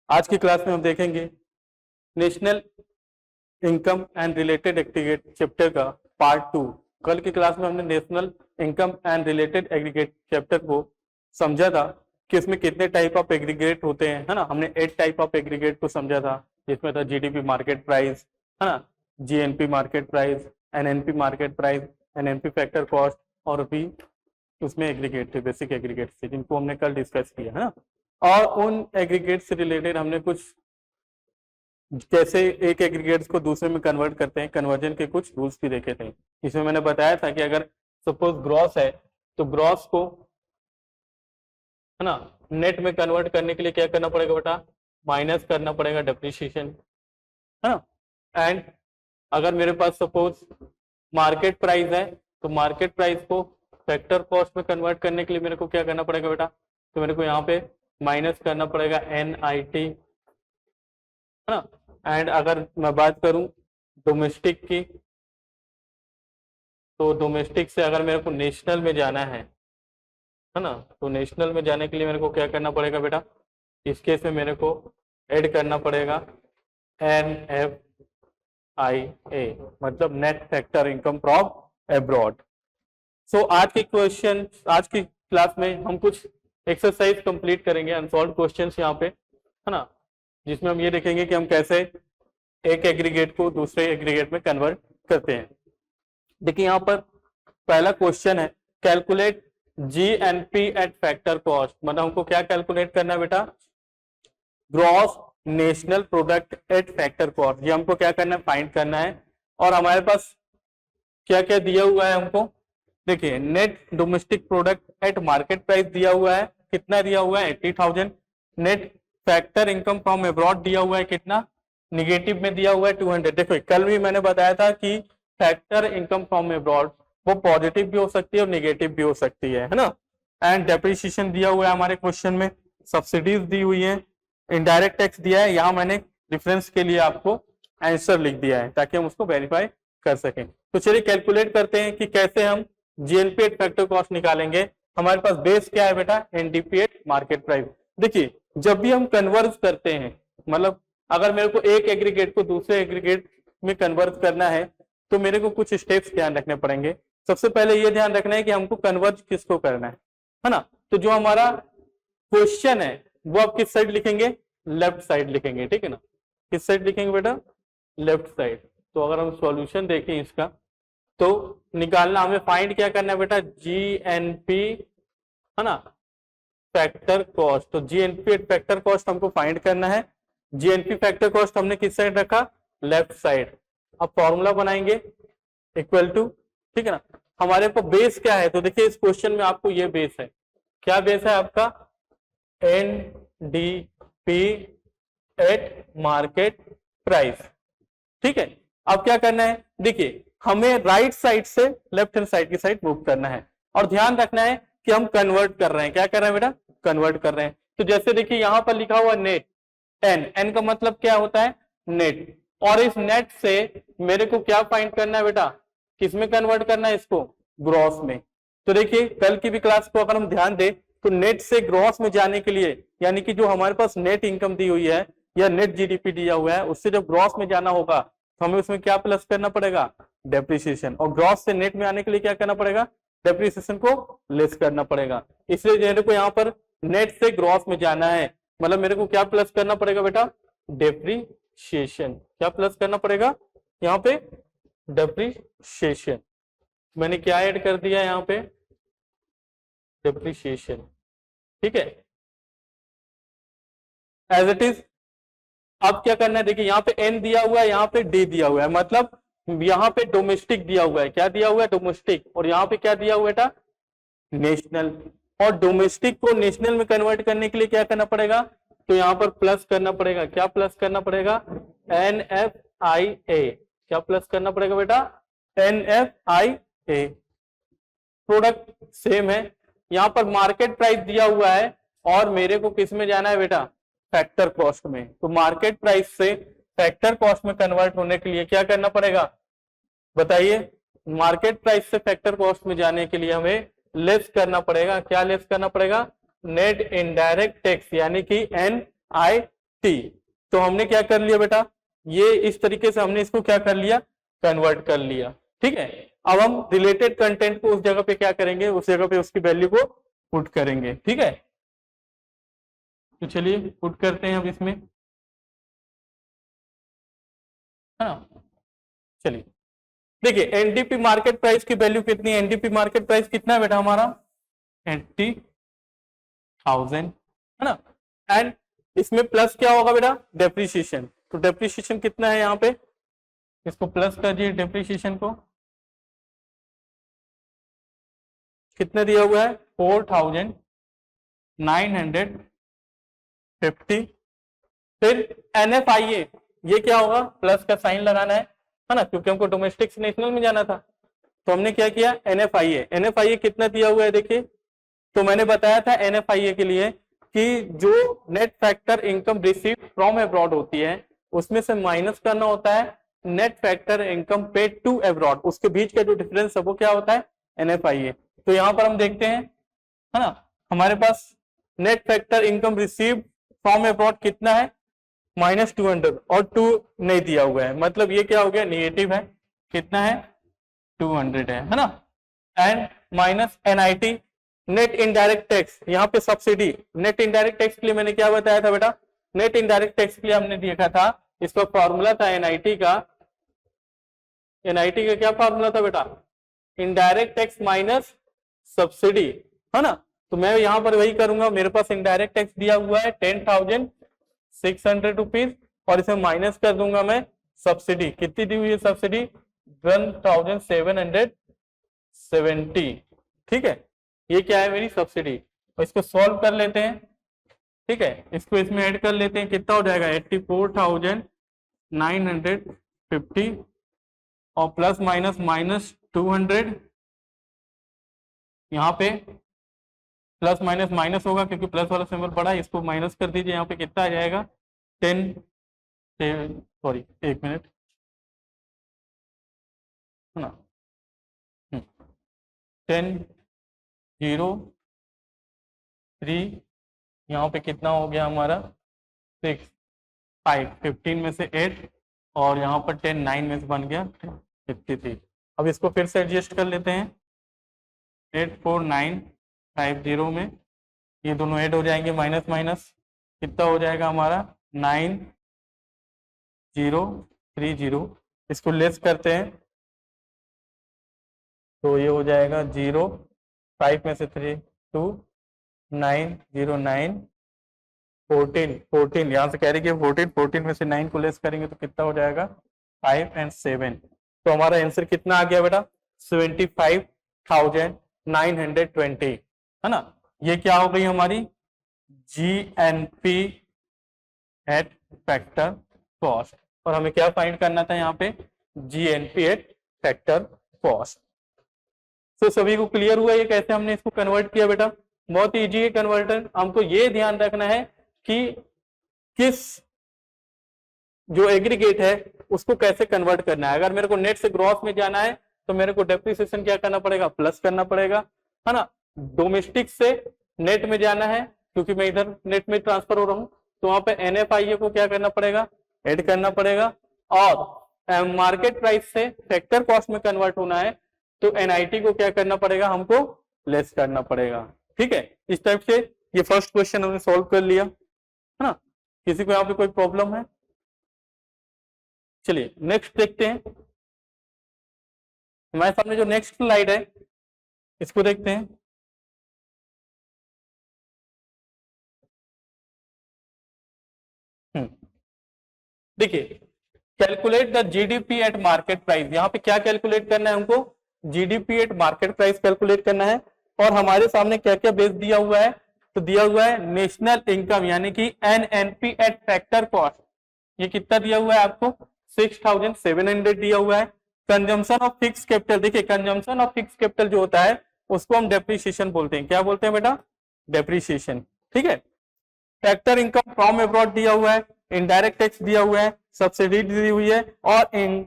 आज की क्लास में हम देखेंगे national income and related aggregate chapter का पार्ट 2। कल की क्लास में हमने national income and related aggregate chapter को समझा था कि इसमें कितने टाइप ऑफ एग्रीगेट होते हैं, है ना। हमने 8 टाइप ऑफ एग्रीगेट को समझा था, जिसमें था जीडीपी मार्केट प्राइस, है ना, GNP market price, NNP market price, NNP factor cost, और भी उसमें एग्रीगेट थे, बेसिक एग्रीगेट थे, जिनको हमने कल डिस्कस किया, है ना। और उन एग्रीगेट से रिलेटेड हमने कुछ कैसे एक एग्रीगेट्स को दूसरे में कन्वर्ट करते हैं, कन्वर्जन के कुछ रूल्स भी देखे थे। इसमें मैंने बताया था कि अगर सपोज ग्रॉस है तो ग्रॉस को, है ना, नेट में कन्वर्ट करने के लिए क्या करना पड़ेगा बेटा, माइनस करना पड़ेगा डेप्रिसिएशन, है ना। एंड अगर मेरे पास सपोज मार्केट प्राइस है तो मार्केट प्राइस को फैक्टर कॉस्ट में कन्वर्ट करने के लिए मेरे को क्या करना पड़ेगा बेटा, तो मेरे को यहाँ पे माइनस करना पड़ेगा NIT, है ना। एंड अगर मैं बात करूं डोमेस्टिक की, तो डोमेस्टिक से अगर मेरे को नेशनल में जाना है ना, तो नेशनल में जाने के लिए मेरे को क्या करना पड़ेगा बेटा, इस केस में मेरे को ऐड करना पड़ेगा NFIA, मतलब net factor income from abroad. So आज की क्लास में हम कुछ एक्सरसाइज कंप्लीट करेंगे, अनसॉल्व क्वेश्चंस यहाँ पे, है ना, जिसमें हम ये देखेंगे कि हम कैसे एक एग्रीगेट को दूसरे एग्रीगेट में कन्वर्ट करते हैं। देखिए यहाँ पर पहला क्वेश्चन है, calculate GNP eight factor cost. मतलब हमको क्या कैलकुलेट करना है बेटा, gross national product at factor cost. ये हमको क्या करना है, फाइंड करना है। और हमारे पास क्या क्या दिया हुआ है हमको, देखिए net domestic product at market price दिया हुआ है, कितना दिया हुआ है 80,000। Net factor income from abroad दिया हुआ है कितना, निगेटिव में दिया हुआ है 200। देखो कल भी मैंने बताया था कि फैक्टर इनकम फ्रॉम अब्रॉड वो पॉजिटिव भी हो सकती है और निगेटिव भी हो सकती है ना। एंड डेप्रिसिएशन दिया हुआ है हमारे क्वेश्चन में, सब्सिडीज दी हुई है, इनडायरेक्ट टैक्स दिया है। यहाँ मैंने रेफरेंस के लिए आपको आंसर लिख दिया है ताकि हम उसको वेरीफाई कर सकें। तो चलिए कैलकुलेट करते हैं कि कैसे हम GNP एट फैक्टर कॉस्ट निकालेंगे। हमारे पास बेस क्या है बेटा, NDP एट मार्केट प्राइस। देखिए जब भी हम कन्वर्ट करते हैं, मतलब अगर मेरे को एक एग्रीगेट को दूसरे एग्रीगेट में कन्वर्ट करना है तो मेरे को कुछ स्टेप्स ध्यान रखने पड़ेंगे। सबसे पहले ये ध्यान रखना है कि हमको कन्वर्ट किसको करना है ना। तो जो हमारा क्वेश्चन है वो आप किस साइड लिखेंगे, लेफ्ट साइड लिखेंगे, ठीक है ना। किस साइड लिखेंगे बेटा, लेफ्ट साइड। तो अगर हम सॉल्यूशन देखें इसका, तो निकालना हमें फाइंड क्या करना है बेटा, GNP, है ना, फैक्टर कॉस्ट। तो GNP फैक्टर कॉस्ट हमको फाइंड करना है। GNP फैक्टर कॉस्ट हमने किस साइड रखा, लेफ्ट साइड। अब फॉर्मूला बनाएंगे इक्वल टू, ठीक है ना। हमारे पास बेस क्या है, तो देखिए इस क्वेश्चन में आपको ये बेस है, क्या बेस है आपका, NDP एट मार्केट प्राइस, ठीक है। अब क्या करना है, देखिए हमें राइट साइड से लेफ्ट हैंड साइड की साइड मूव करना है और ध्यान रखना है कि हम कन्वर्ट कर रहे हैं, क्या कर रहे हैं बेटा, कन्वर्ट कर रहे हैं। तो जैसे देखिए यहां पर लिखा हुआ नेट, एन का मतलब क्या होता है, नेट। और इस नेट से मेरे को क्या फाइंड करना है बेटा, किसमें कन्वर्ट करना है इसको, ग्रॉस में। तो देखिए कल की भी क्लास को अगर हम ध्यान दें तो नेट से ग्रॉस में जाने के लिए, यानी कि जो हमारे पास नेट इनकम दी हुई है या नेट GDP दिया हुआ है, उससे जब ग्रॉस में जाना होगा तो हमें उसमें क्या प्लस करना पड़ेगा, डेप्रिसिएशन। और ग्रॉस से नेट में आने के लिए क्या करना पड़ेगा, डेप्रिसिएशन को लेस करना पड़ेगा। इसलिए मेरे को यहाँ पर नेट से ग्रॉस में जाना है, मतलब मेरे को क्या प्लस करना पड़ेगा बेटा, डेप्रिसिएशन। क्या प्लस करना पड़ेगा यहाँ पे, डेप्रिसिएशन। मैंने क्या ऐड कर दिया यहाँ पे, डेप्रिसिएशन, ठीक है, एज इट इज। अब क्या करना है, देखिए यहाँ पे N दिया हुआ है, यहाँ पे D दिया हुआ है, मतलब यहाँ पे डोमेस्टिक दिया हुआ है, क्या दिया हुआ है, डोमेस्टिक। और यहाँ पे क्या दिया हुआ है बेटा, नेशनल। और डोमेस्टिक को नेशनल में कन्वर्ट करने के लिए क्या करना पड़ेगा, तो यहाँ पर प्लस करना पड़ेगा, क्या प्लस करना पड़ेगा, NFIA। क्या प्लस करना पड़ेगा बेटा, NFIA। प्रोडक्ट सेम है, यहाँ पर मार्केट प्राइस दिया हुआ है और मेरे को किस में जाना है बेटा, फैक्टर कॉस्ट में। तो मार्केट प्राइस से फैक्टर कॉस्ट में कन्वर्ट होने के लिए क्या करना पड़ेगा, बताइए। मार्केट प्राइस से फैक्टर कॉस्ट में जाने के लिए हमें लेस करना पड़ेगा, क्या लेस करना पड़ेगा, नेट इनडायरेक्ट टैक्स, यानी कि NIT टी। तो हमने क्या कर लिया बेटा, ये इस तरीके से हमने इसको क्या कर लिया, कन्वर्ट कर लिया। ठीक है, अब हम रिलेटेड कंटेंट को उस जगह पे क्या करेंगे, उस जगह पे उसकी वैल्यू को पुट करेंगे। ठीक है, तो चलिए पुट करते हैं अब इसमें, है ना। चलिए देखिए, एनडीपी मार्केट प्राइस की वैल्यू कितनी है, एनडीपी मार्केट प्राइस कितना है बेटा हमारा 80,000, है ना। एंड इसमें प्लस क्या होगा बेटा, डेप्रिसिएशन। तो डेप्रिसिएशन कितना है यहाँ पे, इसको प्लस कर दिए, डेप्रिसिएशन को कितना दिया हुआ है 4,950। फिर NFIA, ये क्या होगा, प्लस का साइन लगाना है ना, क्योंकि हमको डोमेस्टिक से नेशनल में जाना था। तो हमने क्या किया, NFIA कितना दिया हुआ है देखिए। तो मैंने बताया था NFIA के लिए कि जो net factor income receive from abroad होती है उसमें से माइनस करना होता है net factor income paid to abroad, उसके बीच का जो डिफरेंस है वो क्या होता है NFIA। तो यहां पर हम देखते हैं, है ना, हमारे पास net factor income receive from abroad कितना है -200 और 2 नहीं दिया हुआ है, मतलब ये क्या हो गया, निगेटिव है, कितना है 200 है ना। And minus NIT net indirect tax, यहाँ पे सब्सिडी। नेट इनडायरेक्ट टैक्स के लिए मैंने क्या बताया था बेटा, नेट इनडायरेक्ट टैक्स के लिए हमने देखा था, इसका फॉर्मूला था NIT का क्या फॉर्मूला था बेटा, इनडायरेक्ट टैक्स माइनस सब्सिडी, है ना। तो मैं यहां पर वही करूंगा, मेरे पास इनडायरेक्ट टैक्स दिया हुआ है 10,600 रुपीज और इसे माइनस कर दूंगा मैं सब्सिडी, कितनी दी हुई है सब्सिडी 1,770। ठीक है, ये क्या है मेरी सब्सिडी, और इसको सॉल्व कर लेते हैं। ठीक है, इसको इसमें ऐड कर लेते हैं, कितना हो जाएगा 84,950 और प्लस माइनस -200, यहाँ पे प्लस माइनस माइनस होगा क्योंकि प्लस वाला सिंबल बड़ा है, इसको माइनस कर दीजिए, यहाँ पे कितना आ जाएगा 10, सॉरी एक मिनट, है ना, 10,0,3, यहाँ पे कितना हो गया हमारा 6, 5, 15 में से 8 और यहाँ पर 10, 9 में से बन गया 53। अब इसको फिर से एडजस्ट कर लेते हैं, 84950 में ये दोनों ऐड हो जाएंगे, माइनस माइनस कितना हो जाएगा हमारा 9030, इसको लेस करते हैं तो ये हो जाएगा 0, 5 में से 3 2, 909, 14 यहाँ से कह रही है 14 में से 9 को लेस करेंगे तो कितना हो जाएगा 5 और 7। तो हमारा आंसर कितना आ गया बेटा 75,920, है ना। ये क्या हो गई हमारी GNP एट फैक्टर कॉस्ट, और हमें क्या फाइंड करना था यहाँ पे GNP एट फैक्टर कॉस्ट। तो सभी को क्लियर हुआ ये कैसे हमने इसको कन्वर्ट किया बेटा, बहुत इजी है कन्वर्टर। हमको ये ध्यान रखना है कि किस जो एग्रीगेट है उसको कैसे कन्वर्ट करना है। अगर मेरे को नेट से ग्रॉस में जाना है तो मेरे को डेप्रिसिएशन क्या करना पड़ेगा, प्लस करना पड़ेगा, है ना। डोमेस्टिक से नेट में जाना है क्योंकि मैं इधर नेट में ट्रांसफर हो रहा हूं, तो वहां पे NFIA को क्या करना पड़ेगा, ऐड करना पड़ेगा। और मार्केट प्राइस से फैक्टर कॉस्ट में कन्वर्ट होना है तो NIT को क्या करना पड़ेगा, हमको लेस करना पड़ेगा। ठीक है, इस टाइप से ये फर्स्ट क्वेश्चन हमने सॉल्व कर लिया, है ना। किसी को यहाँ पे कोई प्रॉब्लम है? चलिए नेक्स्ट देखते हैं, हमारे सामने जो नेक्स्ट स्लाइड है इसको देखते हैं। देखिए, calculate the GDP eight market price, यहाँ पे क्या कैलकुलेट करना है हमको, GDP eight market price calculate करना है। और हमारे सामने क्या क्या बेस दिया हुआ है, तो दिया हुआ है नेशनल इनकम यानी कि NNP एट फैक्टर कॉस्ट, ये कितना दिया हुआ है आपको 6,700 दिया हुआ है। कंजम्पशन ऑफ फिक्स कैपिटल, देखिए कंजम्पशन ऑफ फिक्स कैपिटल जो होता है उसको हम डेप्रिसिएशन बोलते हैं, क्या बोलते हैं बेटा, डेप्रिसिएशन। ठीक है, फैक्टर इनकम फ्रॉम अब्रॉड दिया हुआ है, इनडायरेक्ट टैक्स दिया हुआ है, सब्सिडी दी हुई है और इन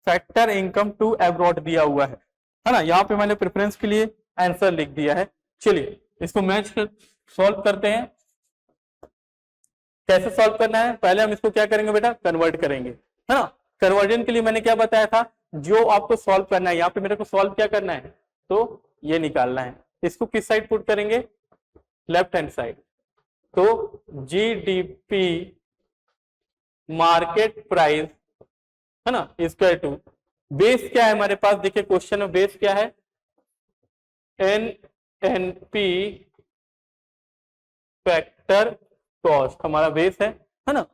फैक्टर इनकम टू अब्रॉड दिया हुआ है ना। यहाँ पे मैंने प्रेफरेंस के लिए आंसर लिख दिया है। चलिए इसको मैच सॉल्व करते हैं। कैसे सॉल्व करना है, पहले हम इसको क्या करेंगे बेटा, कन्वर्ट करेंगे, है ना। कन्वर्जन के लिए मैंने क्या बताया था, जो आपको सॉल्व करना है, यहाँ पे मेरे को सॉल्व क्या करना है, तो ये निकालना है। इसको किस साइड पुट करेंगे, लेफ्ट हैंड साइड। तो जीडीपी मार्केट प्राइस, है ना, स्क्वायर टू बेस क्या है हमारे पास, देखिए क्वेश्चन में बेस क्या है, एनएनपी फैक्टर कॉस्ट हमारा बेस है ना।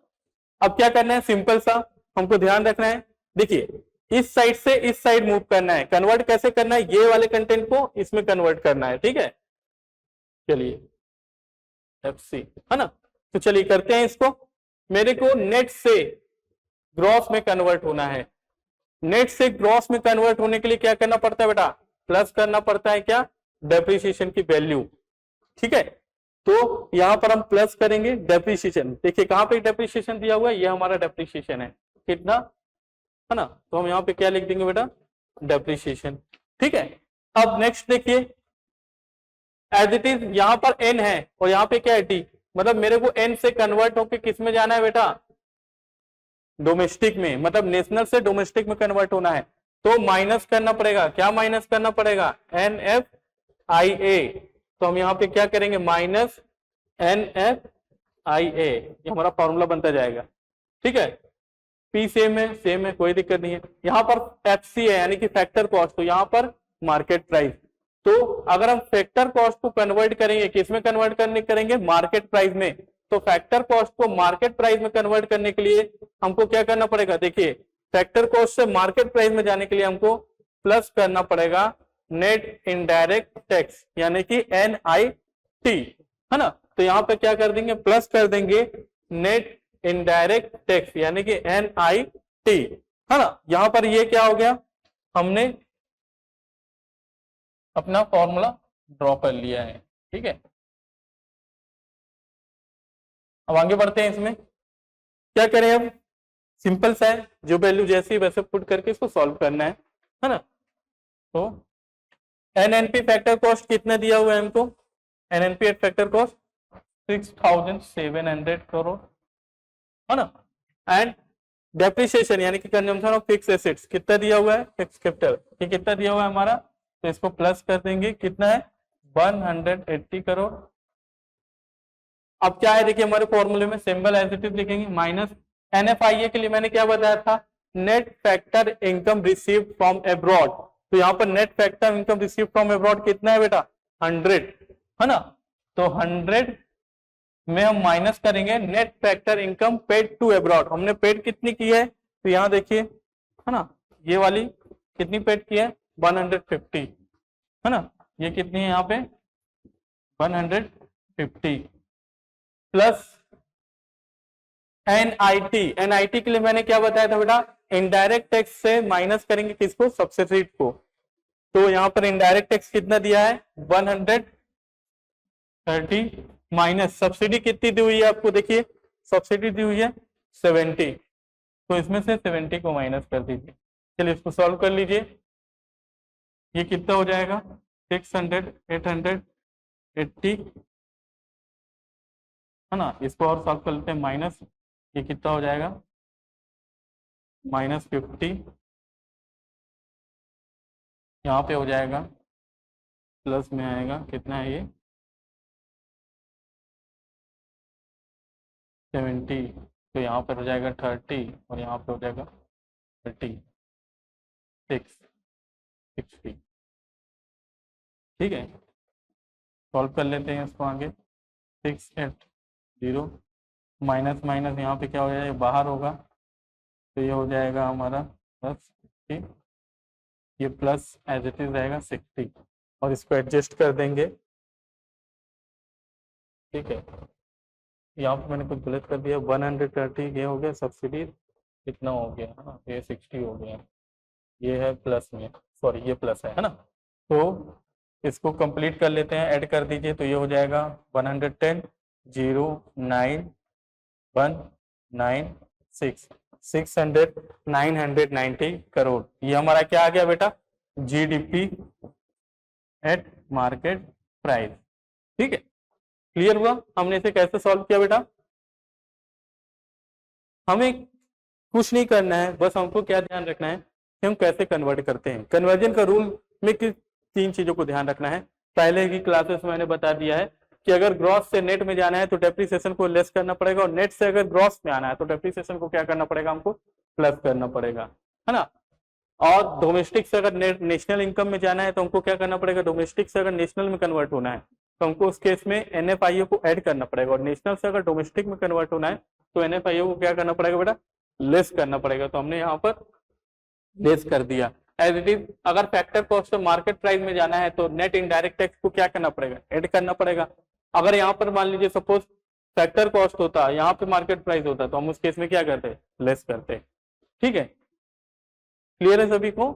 अब क्या करना है, सिंपल सा हमको ध्यान रखना है, देखिए इस साइड से इस साइड मूव करना है। कन्वर्ट कैसे करना है, ये वाले कंटेंट को इसमें कन्वर्ट करना है, ठीक है। चलिए FC, है ना। तो चलिए करते हैं इसको। मेरे को नेट से ग्रॉस में कन्वर्ट होना है। नेट से ग्रॉस में कन्वर्ट होने के लिए क्या करना पड़ता है बेटा, प्लस करना पड़ता है, क्या, डेप्रिसिएशन की वैल्यू, ठीक है। तो यहां पर हम प्लस करेंगे डेप्रिसिएशन, देखिए कहां पे डेप्रिसिएशन दिया हुआ है, ये हमारा डेप्रिसिएशन है, कितना, है ना। तो हम यहाँ पे क्या लिख देंगे बेटा, डेप्रिसिएशन, ठीक है। अब नेक्स्ट देखिए, एज इट इज यहां पर n है और यहाँ पे क्या है t, मतलब मेरे को n से कन्वर्ट होकर किस में जाना है बेटा, डोमेस्टिक में, मतलब नेशनल से डोमेस्टिक में कन्वर्ट होना है। तो माइनस करना पड़ेगा, क्या माइनस करना पड़ेगा, NFIA। तो हम यहाँ पे क्या करेंगे, माइनस NFIA, ये हमारा फॉर्मूला बनता जाएगा, ठीक है। P सेम है, कोई दिक्कत नहीं है। यहाँ पर FC है यानी कि फैक्टर कॉस्ट, तो यहाँ पर मार्केट प्राइस। तो अगर हम फैक्टर कॉस्ट को कन्वर्ट करेंगे, किसमें कन्वर्ट करने करेंगे, मार्केट प्राइस में। तो फैक्टर कॉस्ट को मार्केट प्राइस में कन्वर्ट करने के लिए हमको क्या करना पड़ेगा, देखिए फैक्टर कॉस्ट से मार्केट प्राइस में जाने के लिए हमको प्लस करना पड़ेगा नेट इनडायरेक्ट टैक्स यानी कि NIT, है ना। तो यहाँ पे क्या कर देंगे, प्लस कर देंगे नेट इनडायरेक्ट टैक्स यानी कि NIT, है ना। यहां पर ये क्या हो गया, हमने अपना फॉर्मूला ड्रॉ कर लिया है, ठीक है। अब आगे बढ़ते हैं, इसमें क्या करें, अब सिंपल सा है, जो वैल्यू जैसी वैसे पुट करके इसको सॉल्व करना है ना। तो NNP फैक्टर कॉस्ट कितना दिया हुआ है हमको, NNP eight factor cost 6700 crore, है ना। एंड डेप्रिसिएशन यानी कि कंजम्पशन ऑफ फिक्स एसेट्स कितना दिया हुआ है, फिक्स कैपिटल, ये कितना दिया हुआ है हमारा, तो इसको प्लस कर देंगे, कितना है 180 करोड़। अब क्या है, देखिए हमारे फॉर्मूले में सिंबल एज इट इज लिखेंगे, माइनस NFIA के लिए मैंने क्या बताया था, net factor income received from abroad. तो यहाँ पर net factor income received from abroad कितना है बेटा, 100, है ना। तो 100 में हम माइनस करेंगे net factor income paid to abroad. हमने पेड कितनी की है, तो यहाँ देखिए, है ना, ये वाली कितनी पेड की है, 150, है ना। ये कितनी है यहाँ पे 150 प्लस NIT के लिए मैंने क्या बताया था बेटा, इनडायरेक्ट टैक्स से माइनस करेंगे किसको, सब्सिडी को। तो यहाँ पर इनडायरेक्ट टैक्स कितना दिया है 130 माइनस सब्सिडी कितनी दी हुई है आपको, देखिए सब्सिडी दी हुई है 70, तो इसमें से 70 को माइनस कर दीजिए। चलिए इसको सॉल्व कर लीजिए, ये कितना हो जाएगा 600 880, है ना। इसको और सॉल्व कर लेते हैं, माइनस ये कितना हो जाएगा -50, यहाँ पे हो जाएगा प्लस में आएगा, कितना है ये 70, तो यहाँ पर हो जाएगा 30 और यहाँ पे हो जाएगा 60, ठीक है। सॉल्व कर लेते हैं इसको आगे, 680 माइनस माइनस यहाँ पे क्या हो जाएगा, बाहर होगा, तो ये हो जाएगा हमारा +60, ये प्लस एज इट इज रहेगा 60 और इसको एडजस्ट कर देंगे, ठीक है। यहाँ पे मैंने कुछ गलत कर दिया, 130 ये हो गया, सब्सिडी कितना हो गया, है ना, ये 60 हो गया, ये है प्लस में, सॉरी ये प्लस है ना। तो इसको कंप्लीट कर लेते हैं, ऐड कर दीजिए, तो ये हो जाएगा 110 09196 600 990 करोड़। ये हमारा क्या आ गया बेटा, GDP एट मार्केट प्राइस, ठीक है। क्लियर हुआ, हमने इसे कैसे सॉल्व किया बेटा, हमें कुछ नहीं करना है, बस हमको क्या ध्यान रखना है कि हम कैसे कन्वर्ट करते हैं। कन्वर्जन का रूल में किस 3 चीजों को ध्यान रखना है। पहले की क्लासेस में मैंने बता दिया है कि अगर ग्रॉस से नेट में जाना है तो डेप्रिसिएशन को लेस करना पड़ेगा, और नेट से अगर ग्रॉस में आना है तो डेप्रिसिएशन को क्या करना पड़ेगा, हमको प्लस करना पड़ेगा, है ना। और डोमेस्टिक से अगर नेशनल इनकम में जाना है तो हमको क्या करना पड़ेगा, डोमेस्टिक से अगर नेशनल में कन्वर्ट होना है तो हमको उस केस में NFIO को ऐड करना पड़ेगा, और नेशनल से अगर डोमेस्टिक में कन्वर्ट होना है तो NFIO को क्या करना पड़ेगा बेटा, लेस करना पड़ेगा। तो हमने यहाँ पर लेस कर दिया। एज इट इज अगर फैक्टर कॉस्ट और मार्केट प्राइस में जाना है तो नेट इनडायरेक्ट टैक्स को क्या करना पड़ेगा, ऐड करना पड़ेगा। अगर यहाँ पर मान लीजिए सपोज फैक्टर कॉस्ट होता, यहाँ पे मार्केट प्राइस होता, तो हम उस केस में क्या करते, लेस करते। ठीक है, क्लियर है सभी को।